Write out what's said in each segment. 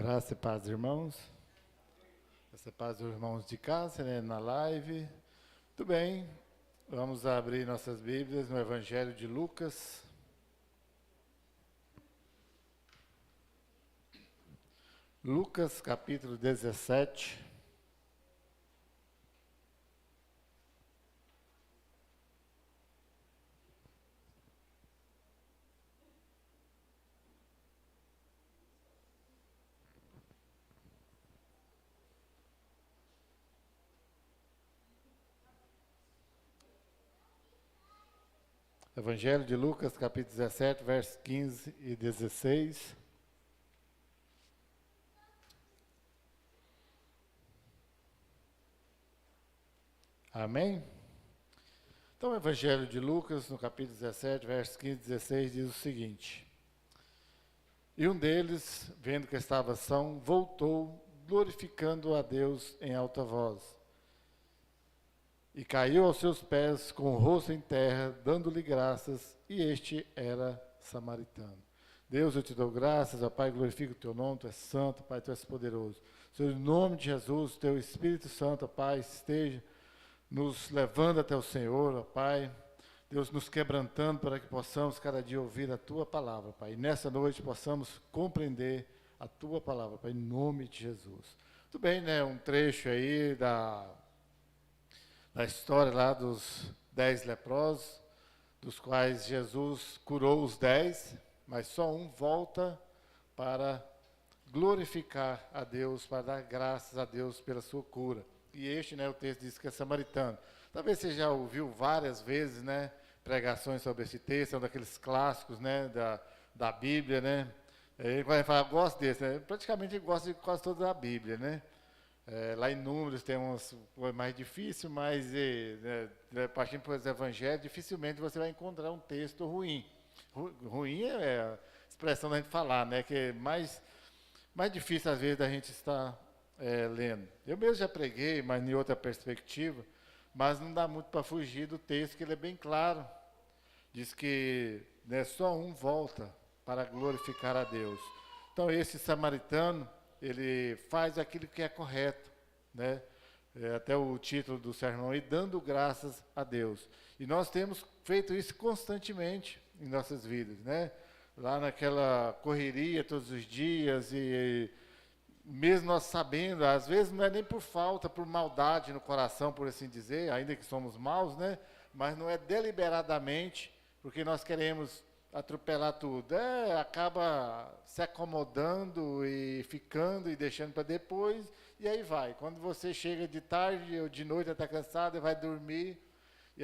Graça e paz, irmãos. Graça e paz, irmãos de casa, né, na live. Tudo bem, vamos abrir nossas Bíblias no Evangelho de Lucas. Lucas, capítulo 17. Evangelho de Lucas, capítulo 17, versos 15 e 16. Amém? Então, o Evangelho de Lucas, no capítulo 17, versos 15 e 16, diz o seguinte: E um deles, vendo que estava são, voltou, glorificando a Deus em alta voz. E caiu aos seus pés com o rosto em terra, dando-lhe graças, e este era samaritano. Deus, eu te dou graças, ó Pai, glorifico o teu nome, tu és santo, Pai, tu és poderoso. Senhor, em nome de Jesus, teu Espírito Santo, ó Pai, esteja nos levando até o Senhor, ó Pai. Deus, nos quebrantando para que possamos cada dia ouvir a tua palavra, Pai. E nessa noite possamos compreender a tua palavra, Pai, em nome de Jesus. Tudo bem, né? Um trecho aí da história lá dos 10 leprosos, dos quais Jesus curou os 10, mas só um volta para glorificar a Deus, para dar graças a Deus pela sua cura. E este, né, o texto diz que é samaritano. Talvez você já ouviu várias vezes, né, pregações sobre esse texto, é um daqueles clássicos, né, da Bíblia, né. Ele vai falar, gosto desse, né? Praticamente gosta de quase toda a Bíblia, né. Lá em Números tem umas coisas mais difíceis, mas partindo para os evangelhos, dificilmente você vai encontrar um texto ruim. Ruim é a expressão da gente falar, né? Que é mais difícil às vezes da gente estar lendo. Eu mesmo já preguei, mas em outra perspectiva, mas não dá muito para fugir do texto, que ele é bem claro. Diz que, né, só um volta para glorificar a Deus. Então esse samaritano, ele faz aquilo que é correto, né? Até o título do sermão aí, dando graças a Deus. E nós temos feito isso constantemente em nossas vidas, né? Lá naquela correria todos os dias e mesmo nós sabendo, às vezes não é nem por falta, por maldade no coração, por assim dizer, ainda que somos maus, né? Mas não é deliberadamente, porque nós queremos atropelar tudo. Acaba se acomodando e ficando e deixando para depois, e aí vai. Quando você chega de tarde ou de noite, está cansado e vai dormir, e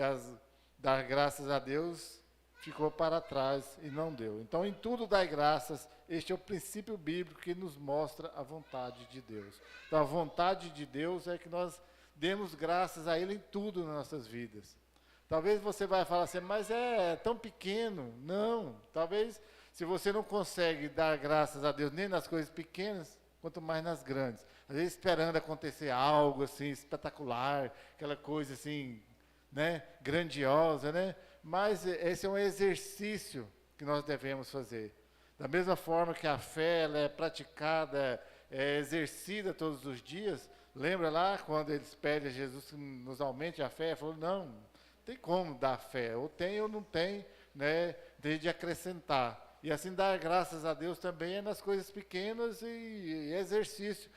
dar graças a Deus ficou para trás e não deu. Então, em tudo dai graças. Este é o princípio bíblico que nos mostra a vontade de Deus. Então, a vontade de Deus é que nós demos graças a Ele em tudo nas nossas vidas. Talvez você vai falar assim, mas é tão pequeno. Não, talvez se você não consegue dar graças a Deus nem nas coisas pequenas, quanto mais nas grandes. Às vezes esperando acontecer algo assim espetacular, aquela coisa assim, né, grandiosa, né? Mas esse é um exercício que nós devemos fazer. Da mesma forma que a fé ela é praticada, é exercida todos os dias. Lembra lá quando eles pedem a Jesus que nos aumente a fé? Ele falou, não tem como dar fé, ou tem ou não tem, né, desde acrescentar. E assim dar graças a Deus também é nas coisas pequenas e exercício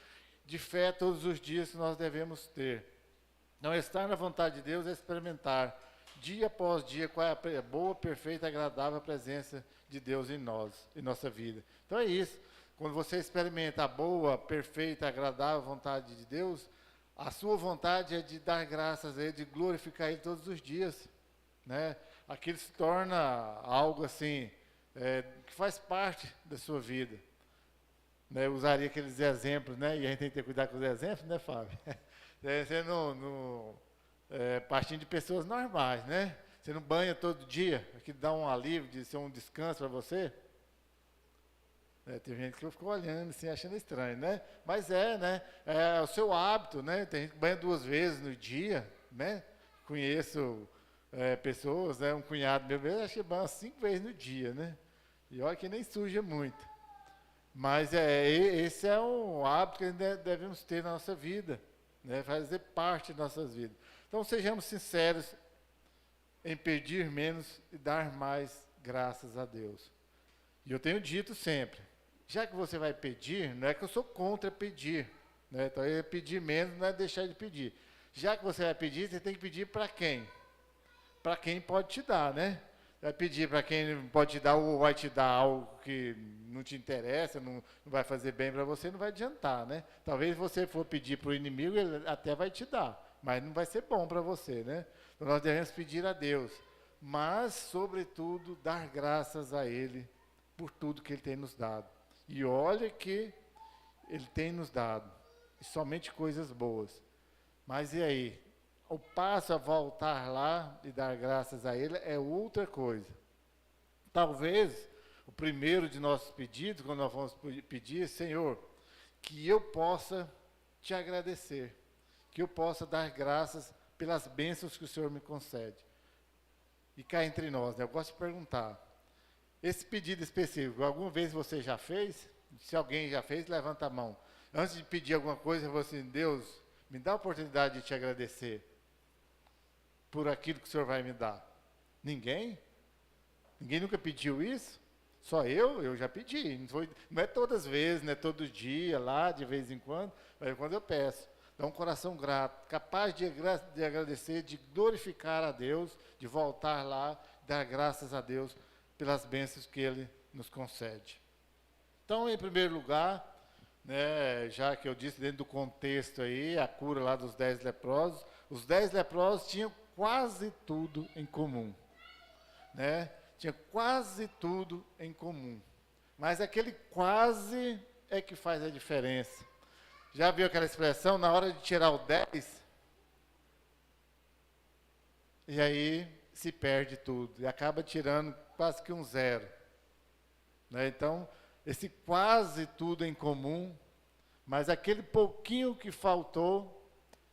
de fé todos os dias que nós devemos ter. Não estar na vontade de Deus é experimentar dia após dia qual é a boa, perfeita e agradável presença de Deus em nós, em nossa vida. Então é isso. Quando você experimenta a boa, perfeita, agradável vontade de Deus, a sua vontade é de dar graças a Ele, de glorificar Ele todos os dias, né? Aquilo se torna algo assim, que faz parte da sua vida. Né? Eu usaria aqueles exemplos, né? E a gente tem que ter cuidado com os exemplos, né, Fábio? Você partindo de pessoas normais, né? Você não banha todo dia, aquilo dá um alívio, de ser um descanso para você. Tem gente que ficou olhando assim, achando estranho, né? Mas né? É o seu hábito, né? Tem gente que banha 2 vezes no dia, né? Conheço pessoas, né? Um cunhado meu, acho que banha 5 vezes no dia, né? E olha que nem suja muito. Mas esse é um hábito que devemos ter na nossa vida, né? Fazer parte de nossas vidas. Então, sejamos sinceros em pedir menos e dar mais graças a Deus. E eu tenho dito sempre, já que você vai pedir, não é que eu sou contra pedir, né? Então, pedir menos não é deixar de pedir. Já que você vai pedir, você tem que pedir para quem? Para quem pode te dar, né? Vai pedir para quem pode te dar ou vai te dar algo que não te interessa, não vai fazer bem para você, não vai adiantar, né? Talvez você for pedir para o inimigo, ele até vai te dar, mas não vai ser bom para você, né? Então nós devemos pedir a Deus, mas, sobretudo, dar graças a Ele por tudo que Ele tem nos dado. E olha que Ele tem nos dado, e somente coisas boas. Mas e aí? O passo a voltar lá e dar graças a Ele é outra coisa. Talvez o primeiro de nossos pedidos, quando nós vamos pedir, Senhor, que eu possa te agradecer, que eu possa dar graças pelas bênçãos que o Senhor me concede. E cá entre nós, né, eu gosto de perguntar, esse pedido específico, alguma vez você já fez? Se alguém já fez, levanta a mão. Antes de pedir alguma coisa, você, Deus, me dá a oportunidade de te agradecer por aquilo que o Senhor vai me dar. Ninguém? Ninguém nunca pediu isso? Só eu já pedi. Não é todas as vezes, não é todo dia, lá, de vez em quando, mas quando eu peço. Dá um coração grato, capaz de agradecer, de glorificar a Deus, de voltar lá, dar graças a Deus pelas bênçãos que Ele nos concede. Então, em primeiro lugar, né, já que eu disse dentro do contexto aí, a cura lá dos 10 leprosos, os 10 leprosos tinham quase tudo em comum, né? Tinha quase tudo em comum, mas aquele quase é que faz a diferença. Já viu aquela expressão, na hora de tirar o 10, e aí se perde tudo, e acaba tirando quase que um 0, né? Então, esse quase tudo em comum, mas aquele pouquinho que faltou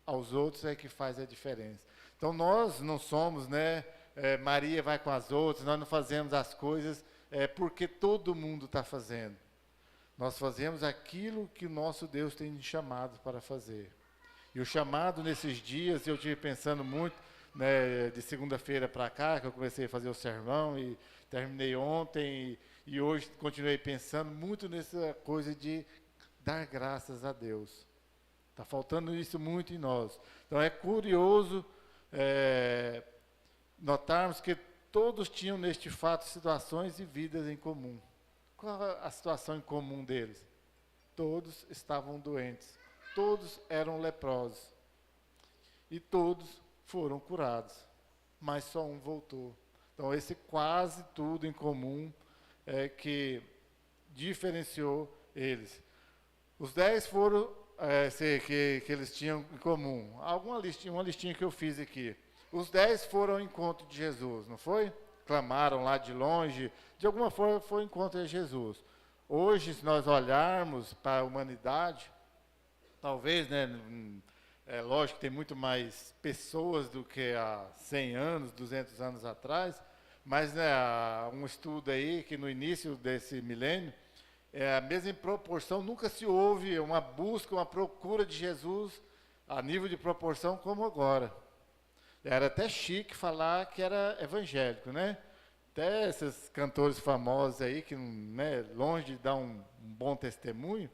aos outros é que faz a diferença. Então nós não somos, né, Maria vai com as outras, nós não fazemos as coisas porque todo mundo está fazendo. Nós fazemos aquilo que o nosso Deus tem chamado para fazer. E o chamado nesses dias, eu tive pensando muito, né, de segunda-feira para cá, que eu comecei a fazer o sermão e terminei ontem, e hoje continuei pensando muito nessa coisa de dar graças a Deus. Está faltando isso muito em nós. Então é curioso notarmos que todos tinham neste fato situações e vidas em comum. Qual a situação em comum deles? Todos estavam doentes, todos eram leprosos e todos foram curados, mas só um voltou. Então esse quase tudo em comum é que diferenciou eles. Os 10 foram que eles tinham em comum. Uma listinha que eu fiz aqui. Os 10 foram ao encontro de Jesus, não foi? Clamaram lá de longe, de alguma forma foi ao encontro de Jesus. Hoje, se nós olharmos para a humanidade, talvez, né, é lógico que tem muito mais pessoas do que há 100 anos, 200 anos atrás, mas né, um estudo aí que no início desse milênio, a mesma proporção, nunca se houve uma busca, uma procura de Jesus a nível de proporção como agora. Era até chique falar que era evangélico, né? Até esses cantores famosos aí, que né, longe de dar um bom testemunho,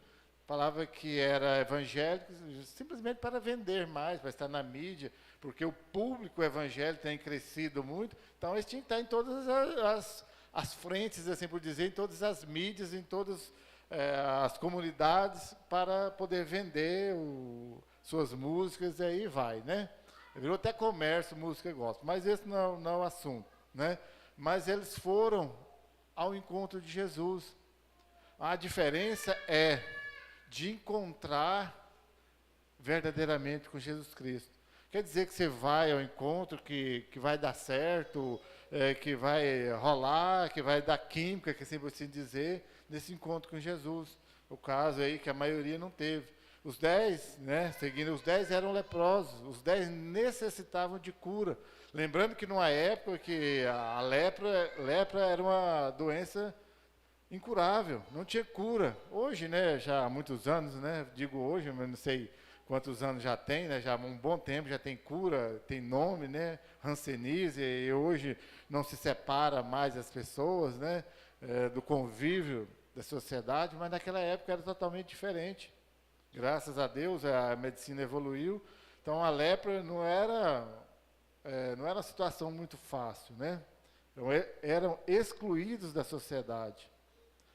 falava que era evangélico simplesmente para vender mais, para estar na mídia, porque o público evangélico tem crescido muito, então eles tinham que estar em todas as frentes, assim por dizer, em todas as mídias, em todas as comunidades, para poder vender suas músicas, e aí vai, né? Virou até comércio, música e gospel, mas esse não é o assunto, né? Mas eles foram ao encontro de Jesus. A diferença é de encontrar verdadeiramente com Jesus Cristo. Quer dizer que você vai ao encontro, que vai dar certo, que vai rolar, que vai dar química, que assim por assim dizer, nesse encontro com Jesus. O caso aí que a maioria não teve. Os 10, né, seguindo, os 10 eram leprosos, os 10 necessitavam de cura. Lembrando que numa época que a lepra era uma doença incurável, não tinha cura. Hoje, né, já há muitos anos, né, digo hoje, mas não sei quantos anos já tem, né, já há um bom tempo, já tem cura, tem nome, né, Hanseníase, e hoje não se separa mais as pessoas, né, do convívio da sociedade, mas naquela época era totalmente diferente. Graças a Deus a medicina evoluiu, então a lepra não era uma situação muito fácil, né? Então, eram excluídos da sociedade.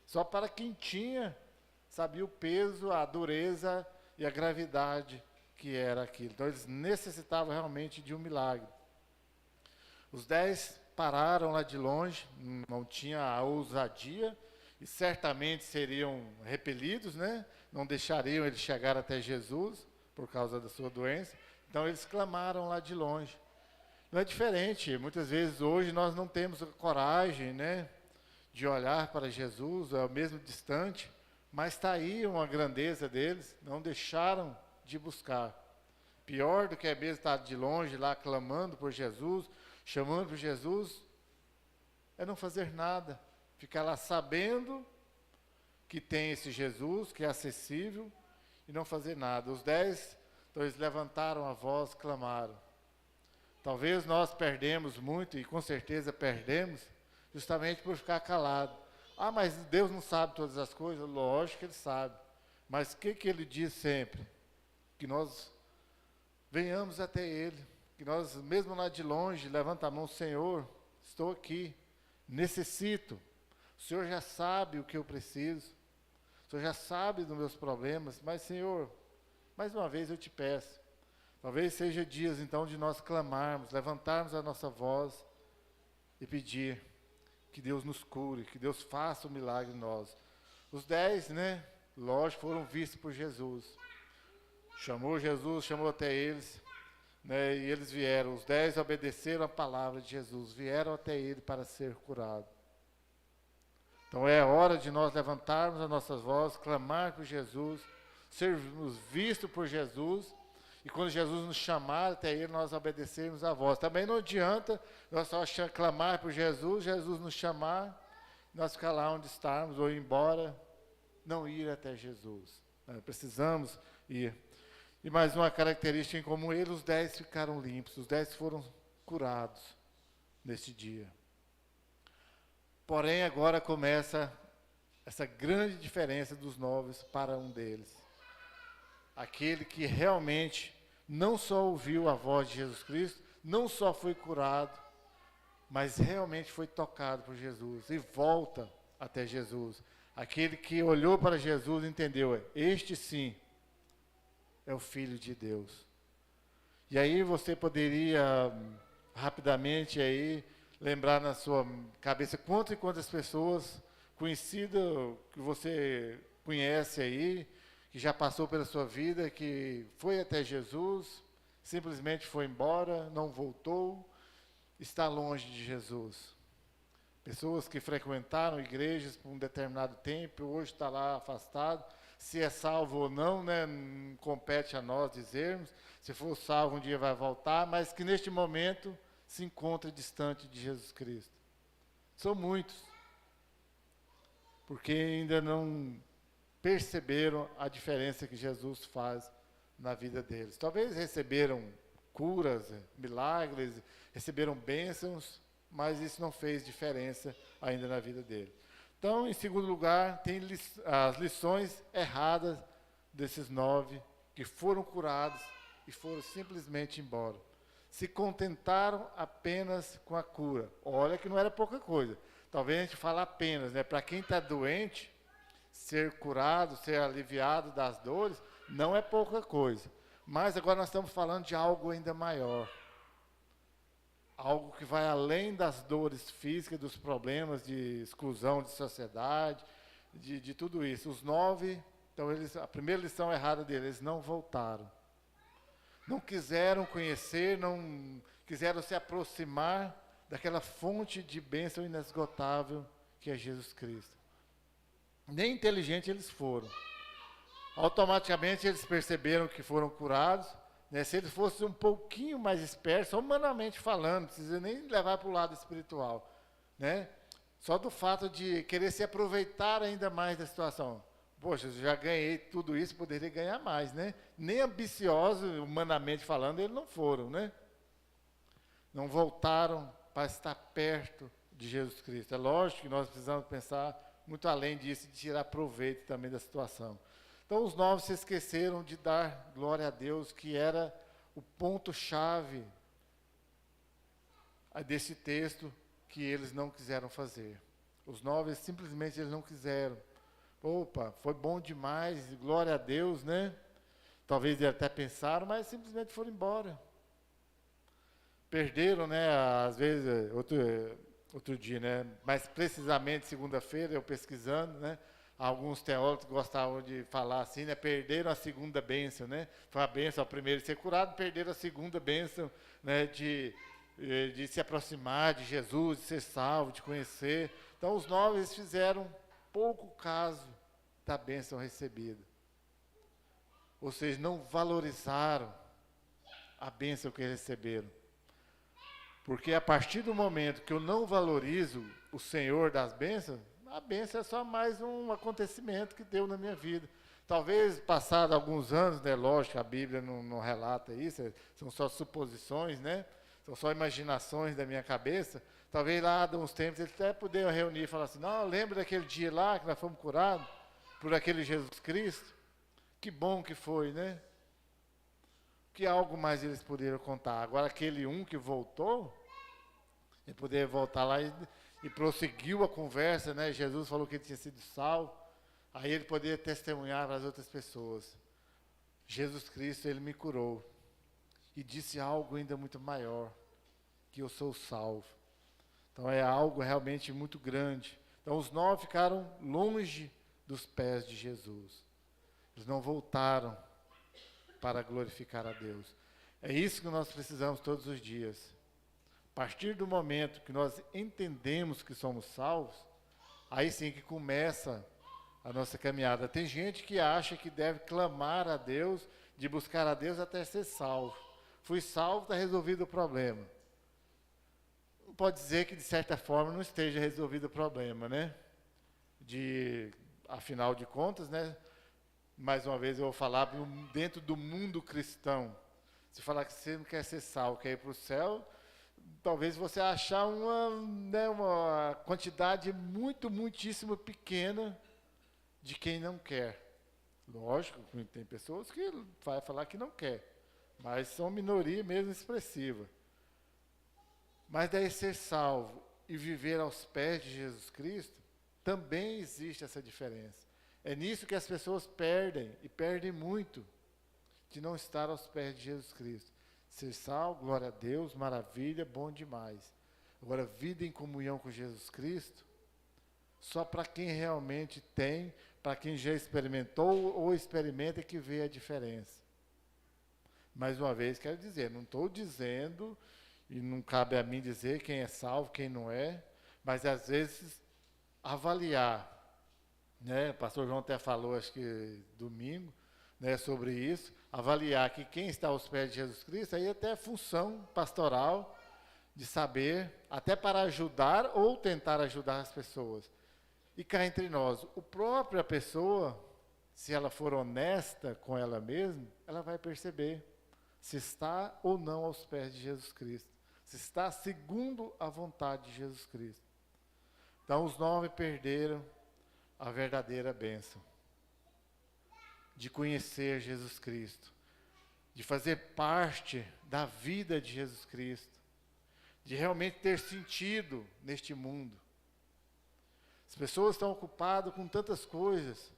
Só para quem tinha, sabia o peso, a dureza e a gravidade que era aquilo. Então eles necessitavam realmente de um milagre. Os 10 pararam lá de longe, não tinha a ousadia, e certamente seriam repelidos, né? Não deixariam eles chegar até Jesus, por causa da sua doença. Então eles clamaram lá de longe. Não é diferente, muitas vezes hoje nós não temos a coragem, né, de olhar para Jesus, é o mesmo distante, mas está aí uma grandeza deles, não deixaram de buscar. Pior do que é mesmo estar de longe lá clamando por Jesus, chamando por Jesus, é não fazer nada, ficar lá sabendo que tem esse Jesus, que é acessível, e não fazer nada. Os 10, então eles levantaram a voz, clamaram. Talvez nós perdemos muito, e com certeza perdemos, justamente por ficar calado. Ah, mas Deus não sabe todas as coisas? Lógico que Ele sabe. Mas o que Ele diz sempre? Que nós venhamos até Ele, que nós, mesmo lá de longe, levanta a mão, Senhor, estou aqui, necessito. O Senhor já sabe o que eu preciso, o Senhor já sabe dos meus problemas, mas, Senhor, mais uma vez eu te peço, talvez seja dias, então, de nós clamarmos, levantarmos a nossa voz e pedir que Deus nos cure, que Deus faça um milagre em nós. Os 10, né, lógico, foram vistos por Jesus. Chamou Jesus, chamou até eles, né, e eles vieram. Os 10 obedeceram a palavra de Jesus, vieram até Ele para ser curado. Então é hora de nós levantarmos as nossas vozes, clamar por Jesus, sermos vistos por Jesus, e quando Jesus nos chamar até Ele, nós obedecermos a voz. Também não adianta nós só clamar por Jesus, Jesus nos chamar, nós ficar lá onde estamos, ou ir embora, não ir até Jesus. Precisamos ir. E mais uma característica em comum, os 10 ficaram limpos, os 10 foram curados neste dia. Porém, agora começa essa grande diferença dos 9 para um deles. Aquele que realmente não só ouviu a voz de Jesus Cristo, não só foi curado, mas realmente foi tocado por Jesus e volta até Jesus. Aquele que olhou para Jesus e entendeu, este sim é o Filho de Deus. E aí você poderia rapidamente aí lembrar na sua cabeça quantas pessoas conhecidas que você conhece aí, que já passou pela sua vida, que foi até Jesus, simplesmente foi embora, não voltou, está longe de Jesus. Pessoas que frequentaram igrejas por um determinado tempo, hoje está lá afastado. Se é salvo ou não, né, não compete a nós dizermos. Se for salvo, um dia vai voltar, mas que neste momento se encontra distante de Jesus Cristo. São muitos, porque ainda não perceberam a diferença que Jesus faz na vida deles. Talvez receberam curas, milagres, receberam bênçãos, mas isso não fez diferença ainda na vida deles. Então, em segundo lugar, tem as lições erradas desses 9 que foram curados e foram simplesmente embora. Se contentaram apenas com a cura. Olha que não era pouca coisa. Talvez a gente fale apenas, né? Para quem está doente, ser curado, ser aliviado das dores, não é pouca coisa. Mas agora nós estamos falando de algo ainda maior. Algo que vai além das dores físicas, dos problemas de exclusão de sociedade, de tudo isso. Os 9, então a primeira lição errada deles, eles não voltaram. Não quiseram conhecer, não quiseram se aproximar daquela fonte de bênção inesgotável que é Jesus Cristo. Nem inteligentes eles foram. Automaticamente eles perceberam que foram curados. Né? Se eles fossem um pouquinho mais espertos, humanamente falando, não precisa nem levar para o lado espiritual. Né? Só do fato de querer se aproveitar ainda mais da situação. Poxa, eu já ganhei tudo isso, poderia ganhar mais, né? Nem ambiciosos, humanamente falando, eles não foram, né? Não voltaram para estar perto de Jesus Cristo. É lógico que nós precisamos pensar muito além disso, de tirar proveito também da situação. Então, os 9 se esqueceram de dar glória a Deus, que era o ponto-chave desse texto, que eles não quiseram fazer. Os 9 simplesmente eles não quiseram. Opa, foi bom demais, glória a Deus, né? Talvez eles até pensaram, mas simplesmente foram embora. Perderam, né? Às vezes, outro dia, né? Mais precisamente, segunda-feira, eu pesquisando, né? Alguns teólogos gostavam de falar assim, né? Perderam a segunda bênção, né? Foi a bênção, a primeira de ser curado, perderam a segunda bênção, né? De se aproximar de Jesus, de ser salvo, de conhecer. Então, os 9 fizeram pouco caso da bênção recebida. Ou seja, não valorizaram a bênção que receberam. Porque a partir do momento que eu não valorizo o Senhor das bênçãos, a bênção é só mais um acontecimento que deu na minha vida. Talvez, passados alguns anos, né, lógico, a Bíblia não relata isso, são só suposições, né? São só imaginações da minha cabeça. Talvez lá, de uns tempos, eles até poderiam reunir e falar assim, não, lembra daquele dia lá que nós fomos curados por aquele Jesus Cristo? Que bom que foi, né? Que algo mais eles poderiam contar. Agora, aquele que voltou, ele poderia voltar lá e prosseguiu a conversa, né? Jesus falou que ele tinha sido salvo. Aí ele poderia testemunhar para as outras pessoas. Jesus Cristo, ele me curou. E disse algo ainda muito maior, que eu sou salvo. Então é algo realmente muito grande. Então os 9 ficaram longe dos pés de Jesus. Eles não voltaram para glorificar a Deus. É isso que nós precisamos todos os dias. A partir do momento que nós entendemos que somos salvos, aí sim que começa a nossa caminhada. Tem gente que acha que deve clamar a Deus, de buscar a Deus até ser salvo. Fui salvo, está resolvido o problema. Não pode dizer que, de certa forma, não esteja resolvido o problema, né? Afinal de contas, né? Mais uma vez eu vou falar dentro do mundo cristão. Se falar que você não quer ser salvo, quer ir para o céu, talvez você achar uma quantidade muitíssimo pequena de quem não quer. Lógico, tem pessoas que vai falar que não quer, mas são minoria mesmo expressiva. Mas daí ser salvo e viver aos pés de Jesus Cristo, também existe essa diferença. É nisso que as pessoas perdem, e perdem muito, de não estar aos pés de Jesus Cristo. Ser salvo, glória a Deus, maravilha, bom demais. Agora, vida em comunhão com Jesus Cristo, só para quem realmente tem, para quem já experimentou ou experimenta, que vê a diferença. Mais uma vez, quero dizer, não estou dizendo, e não cabe a mim dizer quem é salvo, quem não é, mas às vezes avaliar, né? O pastor João até falou, acho que domingo, né, sobre isso, avaliar que quem está aos pés de Jesus Cristo, aí até é função pastoral de saber, até para ajudar ou tentar ajudar as pessoas. E cá entre nós, a própria pessoa, se ela for honesta com ela mesma, ela vai perceber se está ou não aos pés de Jesus Cristo, se está segundo a vontade de Jesus Cristo. Então os 9 perderam a verdadeira bênção de conhecer Jesus Cristo, de fazer parte da vida de Jesus Cristo, de realmente ter sentido neste mundo. As pessoas estão ocupadas com tantas coisas,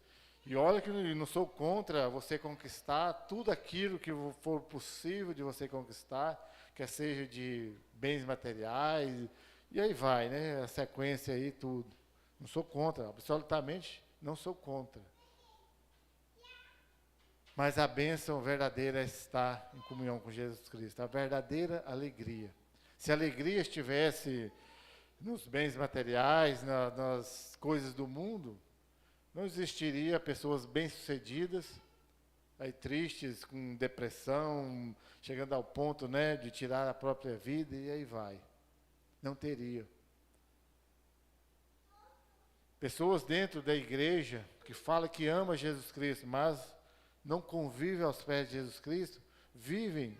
e olha que eu não sou contra você conquistar tudo aquilo que for possível de você conquistar, quer seja de bens materiais, e aí vai, né, a sequência aí, tudo. Não sou contra, absolutamente não sou contra. Mas a bênção verdadeira está em comunhão com Jesus Cristo, a verdadeira alegria. Se a alegria estivesse nos bens materiais, nas coisas do mundo, não existiria pessoas bem-sucedidas, aí tristes, com depressão, chegando ao ponto, né, de tirar a própria vida, e aí vai. Não teria. Pessoas dentro da igreja que falam que ama Jesus Cristo, mas não convivem aos pés de Jesus Cristo, vivem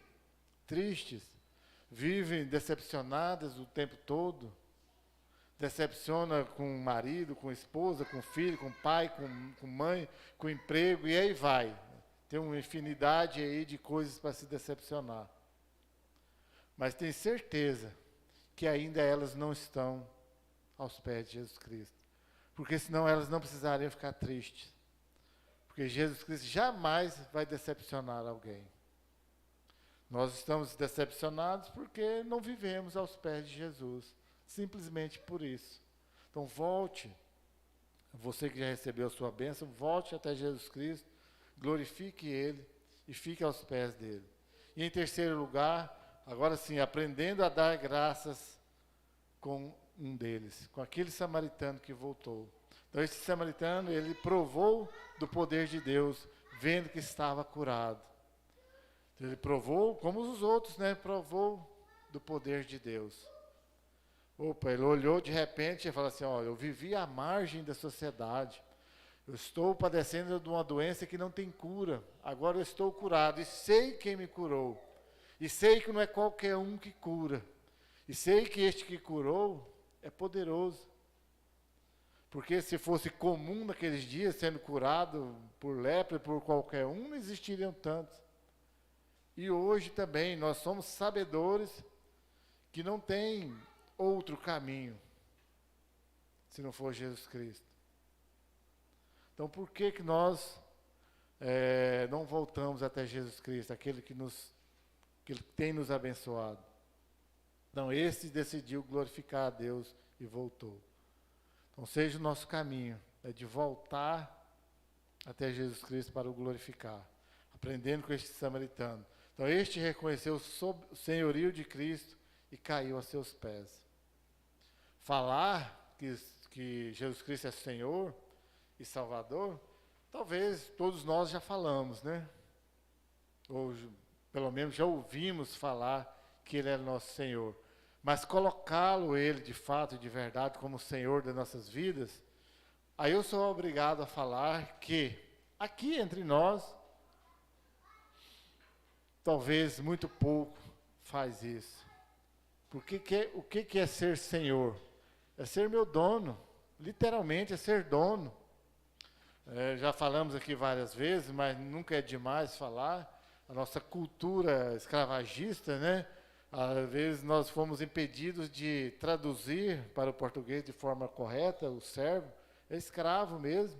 tristes, vivem decepcionadas o tempo todo. Decepciona com o marido, com a esposa, com o filho, com o pai, com mãe, com o emprego, e aí vai. Tem uma infinidade aí de coisas para se decepcionar. Mas tem certeza que ainda elas não estão aos pés de Jesus Cristo. Porque senão elas não precisariam ficar tristes. Porque Jesus Cristo jamais vai decepcionar alguém. Nós estamos decepcionados porque não vivemos aos pés de Jesus. Simplesmente por isso. Então volte, você que já recebeu a sua bênção, volte até Jesus Cristo, glorifique Ele e fique aos pés dEle. E em terceiro lugar, agora sim, aprendendo a dar graças com um deles, com aquele samaritano que voltou. Então esse samaritano, ele provou do poder de Deus, vendo que estava curado. Então, ele provou, como os outros, né? Provou do poder de Deus. Opa, ele olhou de repente e falou assim, ó, eu vivi à margem da sociedade, eu estou padecendo de uma doença que não tem cura, agora eu estou curado e sei quem me curou, e sei que não é qualquer um que cura, e sei que este que curou é poderoso, porque se fosse comum naqueles dias, sendo curado por lepra, por qualquer um, não existiriam tantos. E hoje também nós somos sabedores que não tem outro caminho, se não for Jesus Cristo. Então, por que nós não voltamos até Jesus Cristo, aquele que tem nos abençoado? Então, esse decidiu glorificar a Deus e voltou. Então, seja o nosso caminho, de voltar até Jesus Cristo para o glorificar, aprendendo com este samaritano. Então, este reconheceu o senhorio de Cristo e caiu a seus pés. Falar que Jesus Cristo é Senhor e Salvador, talvez todos nós já falamos, né? Ou pelo menos já ouvimos falar que Ele é nosso Senhor. Mas colocá-lo Ele de fato e de verdade como Senhor das nossas vidas, aí eu sou obrigado a falar que aqui entre nós, talvez muito pouco faz isso. Porque o que é ser Senhor? É ser meu dono, literalmente é ser dono. Já falamos aqui várias vezes, mas nunca é demais falar. A nossa cultura escravagista, né? Às vezes nós fomos impedidos de traduzir para o português de forma correta, o servo é escravo mesmo.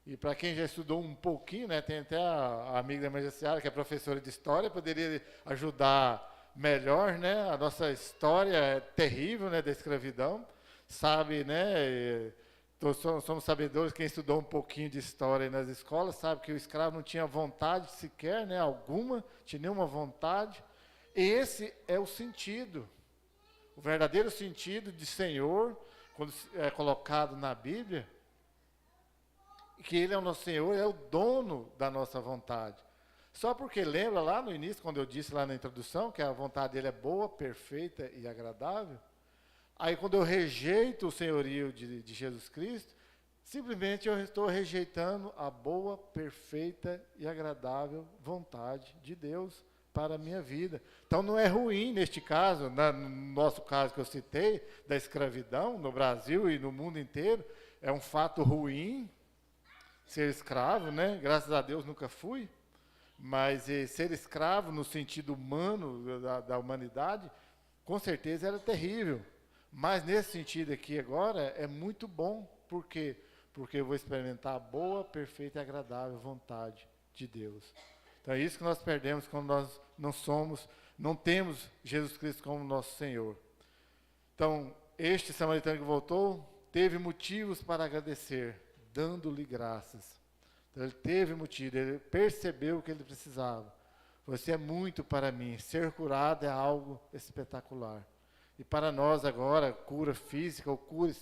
E para quem já estudou um pouquinho, né? Tem até a amiga da Maria Seara, que é professora de história, poderia ajudar melhor, né? A nossa história é terrível, né? Da escravidão. Sabe, né? Somos sabedores, quem estudou um pouquinho de história nas escolas, sabe que o escravo não tinha vontade sequer, né? Alguma, tinha nenhuma vontade. Esse é o sentido, o verdadeiro sentido de Senhor, quando é colocado na Bíblia, que Ele é o nosso Senhor, é o dono da nossa vontade. Só porque lembra lá no início, quando eu disse lá na introdução, que a vontade dele é boa, perfeita e agradável. Aí quando eu rejeito o senhorio de Jesus Cristo, simplesmente eu estou rejeitando a boa, perfeita e agradável vontade de Deus para a minha vida. Então não é ruim neste caso, no nosso caso que eu citei, da escravidão no Brasil e no mundo inteiro, é um fato ruim ser escravo, né? Graças a Deus nunca fui, mas ser escravo no sentido humano da humanidade, com certeza era terrível. Mas nesse sentido aqui agora é muito bom. Por quê? Porque eu vou experimentar a boa, perfeita e agradável vontade de Deus. Então é isso que nós perdemos quando nós não temos Jesus Cristo como nosso Senhor. Então, este samaritano que voltou, teve motivos para agradecer, dando-lhe graças. Então ele teve motivo, ele percebeu o que ele precisava. Você é muito para mim, ser curado é algo espetacular. E para nós agora, cura física ou cura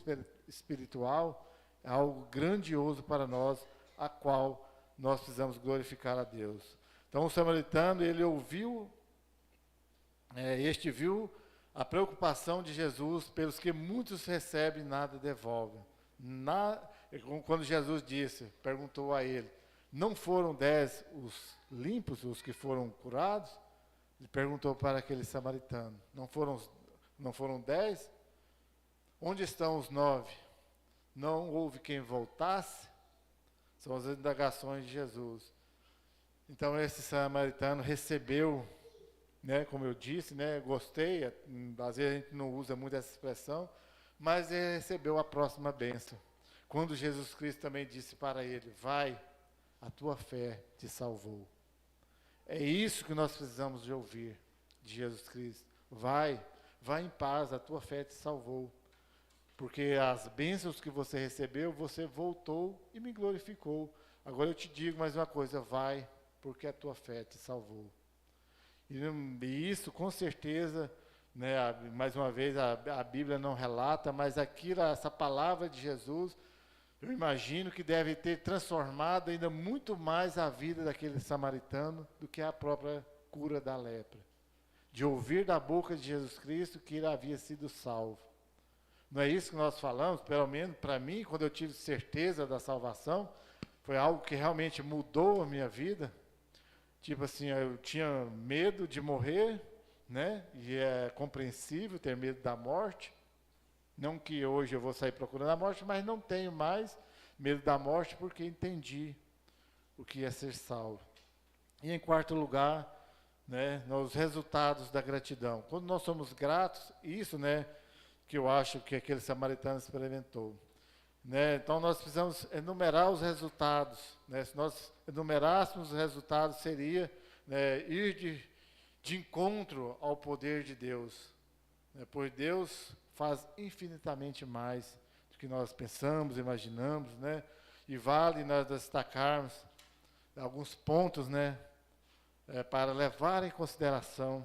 espiritual é algo grandioso para nós, a qual nós precisamos glorificar a Deus. Então o samaritano, ele ouviu, viu a preocupação de Jesus pelos que muitos recebem e nada devolvem. Quando Jesus perguntou a ele, não foram 10 os limpos, os que foram curados? Ele perguntou para aquele samaritano, não foram 10? Onde estão os 9? Não houve quem voltasse? São as indagações de Jesus. Então esse samaritano recebeu, né, como eu disse, né, gostei, às vezes a gente não usa muito essa expressão, mas ele recebeu a próxima bênção. Quando Jesus Cristo também disse para ele, vai, a tua fé te salvou. É isso que nós precisamos de ouvir de Jesus Cristo. Vai em paz, a tua fé te salvou. Porque as bênçãos que você recebeu, você voltou e me glorificou. Agora eu te digo mais uma coisa, vai, porque a tua fé te salvou. E isso, com certeza, né, mais uma vez, a Bíblia não relata, mas essa palavra de Jesus, eu imagino que deve ter transformado ainda muito mais a vida daquele samaritano do que a própria cura da lepra. De ouvir da boca de Jesus Cristo que ele havia sido salvo. Não é isso que nós falamos? Pelo menos para mim, quando eu tive certeza da salvação, foi algo que realmente mudou a minha vida. Tipo assim, eu tinha medo de morrer, né? E é compreensível ter medo da morte. Não que hoje eu vou sair procurando a morte, mas não tenho mais medo da morte porque entendi o que é ser salvo. E em quarto lugar, né, os resultados da gratidão. Quando nós somos gratos, isso, né, que eu acho que aquele samaritano experimentou. Né? Então nós precisamos enumerar os resultados. Né? Se nós enumerássemos os resultados, seria, né, ir de encontro ao poder de Deus. Né? Pois Deus faz infinitamente mais do que nós pensamos, imaginamos, né? E vale nós destacarmos alguns pontos, né, para levar em consideração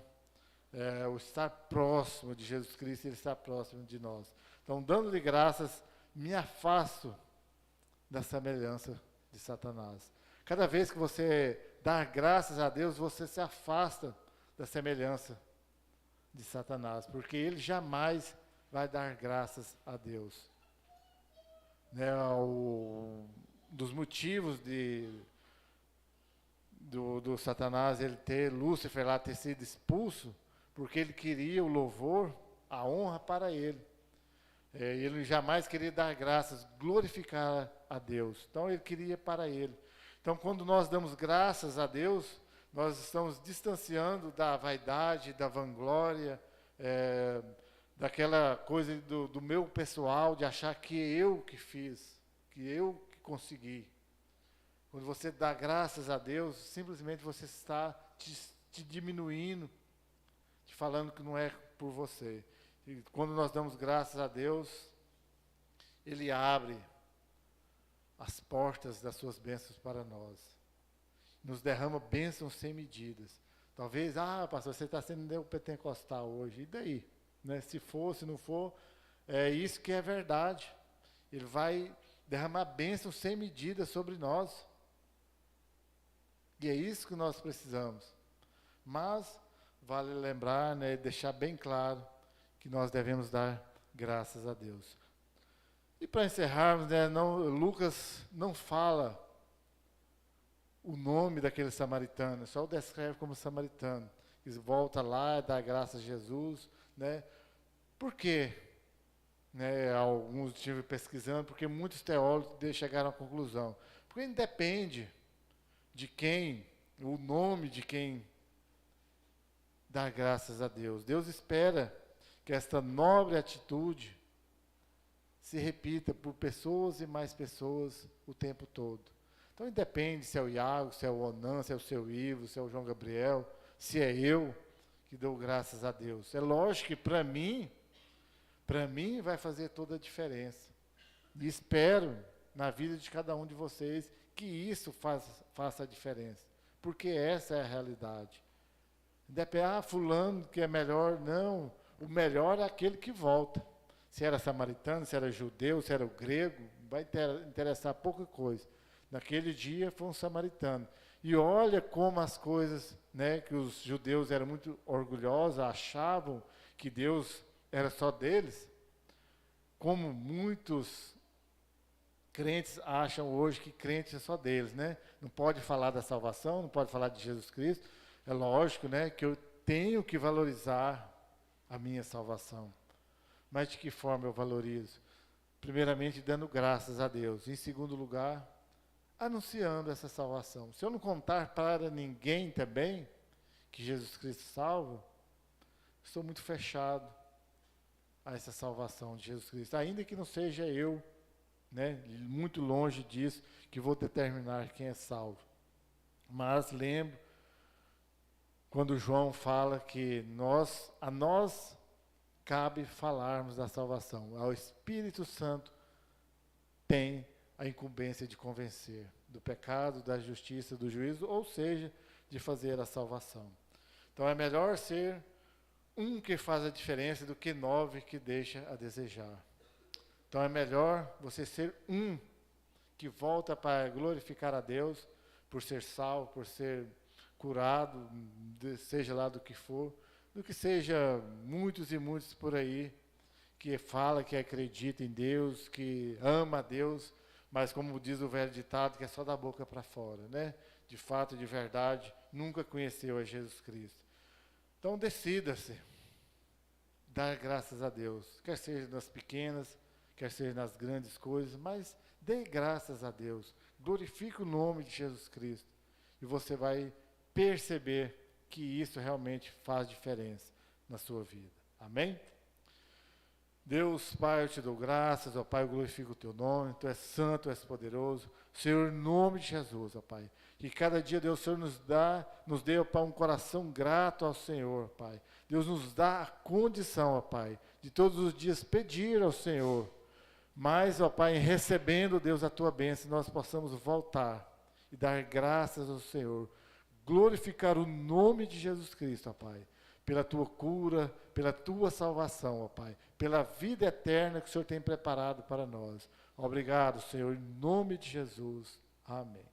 o estar próximo de Jesus Cristo, Ele está próximo de nós. Então, dando-lhe graças, me afasto da semelhança de Satanás. Cada vez que você dá graças a Deus, você se afasta da semelhança de Satanás, porque ele jamais vai dar graças a Deus. Né, dos motivos do Satanás, Lúcifer lá ter sido expulso, porque ele queria o louvor, a honra para ele. Ele jamais queria dar graças, glorificar a Deus. Então ele queria para ele. Então quando nós damos graças a Deus, nós estamos distanciando da vaidade, da vanglória, daquela coisa do meu pessoal, de achar que eu que fiz, que eu que consegui. Quando você dá graças a Deus, simplesmente você está te diminuindo, te falando que não é por você. E quando nós damos graças a Deus, Ele abre as portas das suas bênçãos para nós. Nos derrama bênçãos sem medidas. Talvez, pastor, você está sendo neopentecostal hoje. E daí? Né? Se for, se não for, é isso que é verdade. Ele vai derramar bênçãos sem medida sobre nós. E é isso que nós precisamos. Mas vale lembrar, né, deixar bem claro que nós devemos dar graças a Deus. E para encerrarmos, né, Lucas não fala o nome daquele samaritano, só o descreve como samaritano. Ele volta lá, dá graças a Jesus. Né? Por quê? Né, alguns estive pesquisando, porque muitos teólogos chegaram à conclusão. Porque independe de quem, o nome de quem dá graças a Deus. Deus espera que esta nobre atitude se repita por pessoas e mais pessoas o tempo todo. Então independe se é o Iago, se é o Onan, se é o seu Ivo, se é o João Gabriel, se é eu que dou graças a Deus. É lógico que para mim vai fazer toda a diferença. E espero na vida de cada um de vocês que isso faça a diferença. Porque essa é a realidade. Independe, fulano que é melhor, não. O melhor é aquele que volta. Se era samaritano, se era judeu, se era o grego, vai interessar pouca coisa. Naquele dia foi um samaritano. E olha como as coisas, né, que os judeus eram muito orgulhosos, achavam que Deus era só deles. Como muitos crentes acham hoje que crente é só deles, né? Não pode falar da salvação, não pode falar de Jesus Cristo. É lógico, né, que eu tenho que valorizar a minha salvação. Mas de que forma eu valorizo? Primeiramente, dando graças a Deus. Em segundo lugar, anunciando essa salvação. Se eu não contar para ninguém também que Jesus Cristo salva, estou muito fechado a essa salvação de Jesus Cristo. Ainda que não seja eu, né, muito longe disso, que vou determinar quem é salvo. Mas lembro, quando João fala que a nós cabe falarmos da salvação. Ao Espírito Santo tem a incumbência de convencer do pecado, da justiça, do juízo, ou seja, de fazer a salvação. Então é melhor ser um que faz a diferença do que 9 que deixa a desejar. Então é melhor você ser um que volta para glorificar a Deus por ser salvo, por ser curado, seja lá do que for, do que seja muitos e muitos por aí que fala que acredita em Deus, que ama a Deus, mas como diz o velho ditado, que é só da boca para fora, né? De fato, de verdade, nunca conheceu a Jesus Cristo. Então decida-se, dar graças a Deus, quer seja nas pequenas, quer seja nas grandes coisas, mas dê graças a Deus, glorifique o nome de Jesus Cristo, e você vai perceber que isso realmente faz diferença na sua vida. Amém? Deus, Pai, eu te dou graças, ó Pai, eu glorifico o teu nome, tu és santo, tu és poderoso, Senhor, em nome de Jesus, ó Pai, que cada dia, Deus, o Senhor nos dê, ó Pai, um coração grato ao Senhor, Pai. Deus nos dá a condição, ó Pai, de todos os dias pedir ao Senhor, mas, ó Pai, recebendo, Deus, a tua bênção, nós possamos voltar e dar graças ao Senhor, glorificar o nome de Jesus Cristo, ó Pai, pela tua cura, pela tua salvação, ó Pai, pela vida eterna que o Senhor tem preparado para nós. Obrigado, Senhor, em nome de Jesus. Amém.